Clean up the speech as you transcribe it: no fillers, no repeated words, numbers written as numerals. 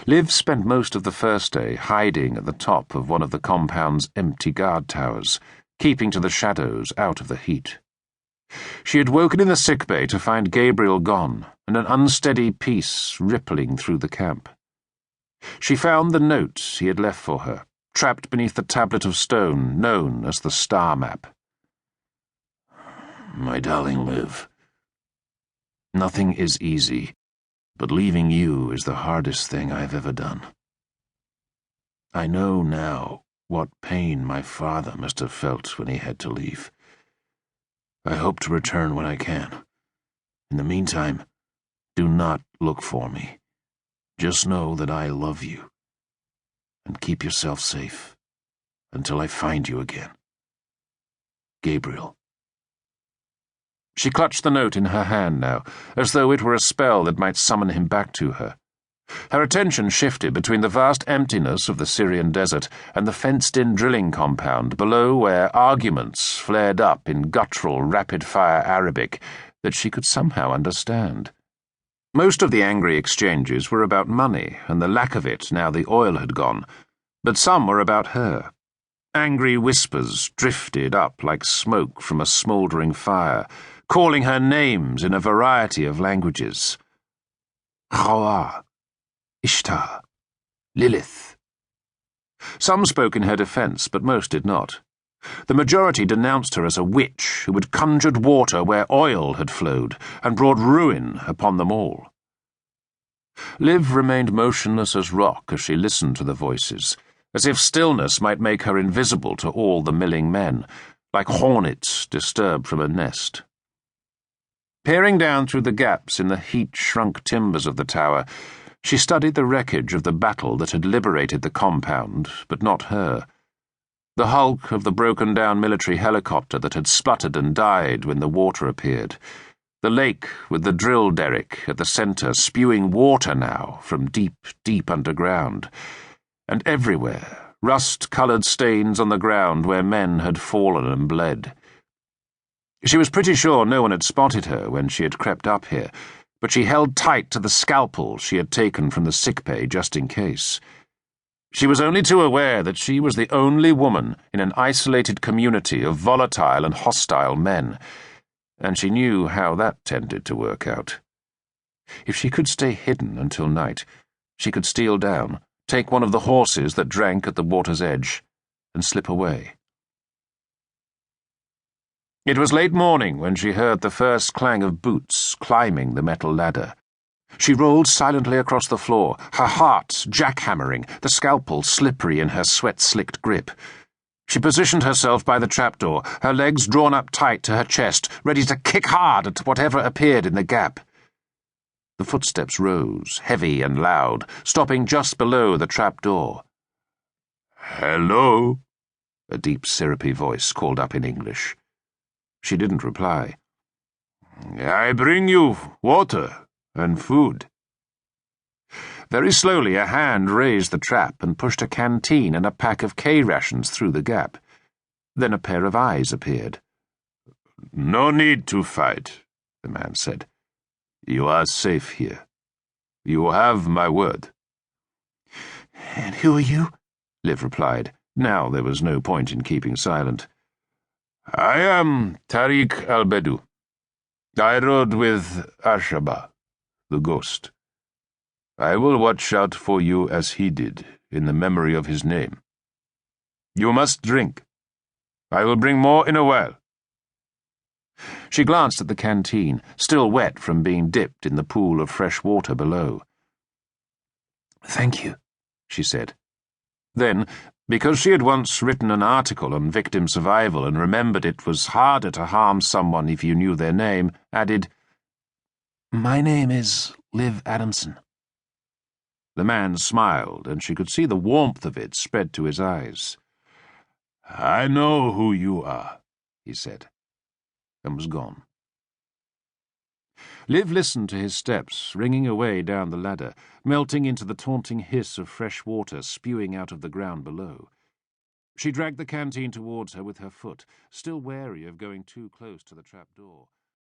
Liv spent most of the first day hiding at the top of one of the compound's empty guard towers, keeping to the shadows out of the heat. She had woken in the sickbay to find Gabriel gone and an unsteady peace rippling through the camp. She found the note he had left for her, trapped beneath the tablet of stone known as the star map. My darling Liv, nothing is easy, but leaving you is the hardest thing I have ever done. I know now what pain my father must have felt when he had to leave. I hope to return when I can. In the meantime, do not look for me. Just know that I love you. And keep yourself safe until I find you again. Gabriel. She clutched the note in her hand now, as though it were a spell that might summon him back to her. Her attention shifted between the vast emptiness of the Syrian desert and the fenced-in drilling compound below where arguments flared up in guttural, rapid-fire Arabic that she could somehow understand. Most of the angry exchanges were about money and the lack of it now the oil had gone, but some were about her. Angry whispers drifted up like smoke from a smouldering fire, calling her names in a variety of languages. Hawa, Ishtar, Lilith. Some spoke in her defense, but most did not. The majority denounced her as a witch who had conjured water where oil had flowed and brought ruin upon them all. Liv remained motionless as rock as she listened to the voices, as if stillness might make her invisible to all the milling men, like hornets disturbed from a nest. Peering down through the gaps in the heat-shrunk timbers of the tower, she studied the wreckage of the battle that had liberated the compound, but not her. The hulk of the broken-down military helicopter that had spluttered and died when the water appeared. The lake with the drill derrick at the center spewing water now from deep, deep underground. And everywhere, rust-coloured stains on the ground where men had fallen and bled. She was pretty sure no one had spotted her when she had crept up here, but she held tight to the scalpel she had taken from the sickbay just in case. She was only too aware that she was the only woman in an isolated community of volatile and hostile men, and she knew how that tended to work out. If she could stay hidden until night, she could steal down, take one of the horses that drank at the water's edge, and slip away. It was late morning when she heard the first clang of boots climbing the metal ladder. She rolled silently across the floor, her heart jackhammering, the scalpel slippery in her sweat-slicked grip. She positioned herself by the trapdoor, her legs drawn up tight to her chest, ready to kick hard at whatever appeared in the gap. The footsteps rose, heavy and loud, stopping just below the trapdoor. "Hello?" a deep, syrupy voice called up in English. She didn't reply. "I bring you water and food." Very slowly a hand raised the trap and pushed a canteen and a pack of K-rations through the gap. Then a pair of eyes appeared. "No need to fight," the man said. "You are safe here. You have my word." "And who are you?" Liv replied. Now there was no point in keeping silent. "I am Tariq al-Bedu. I rode with Ashaba, the ghost. I will watch out for you as he did, in the memory of his name. You must drink. I will bring more in a while." She glanced at the canteen, still wet from being dipped in the pool of fresh water below. "Thank you," she said. Then, because she had once written an article on victim survival and remembered it was harder to harm someone if you knew their name, added, "My name is Liv Adamson." The man smiled, and she could see the warmth of it spread to his eyes. "I know who you are," he said, and was gone. Liv listened to his steps, ringing away down the ladder, melting into the taunting hiss of fresh water spewing out of the ground below. She dragged the canteen towards her with her foot, still wary of going too close to the trapdoor.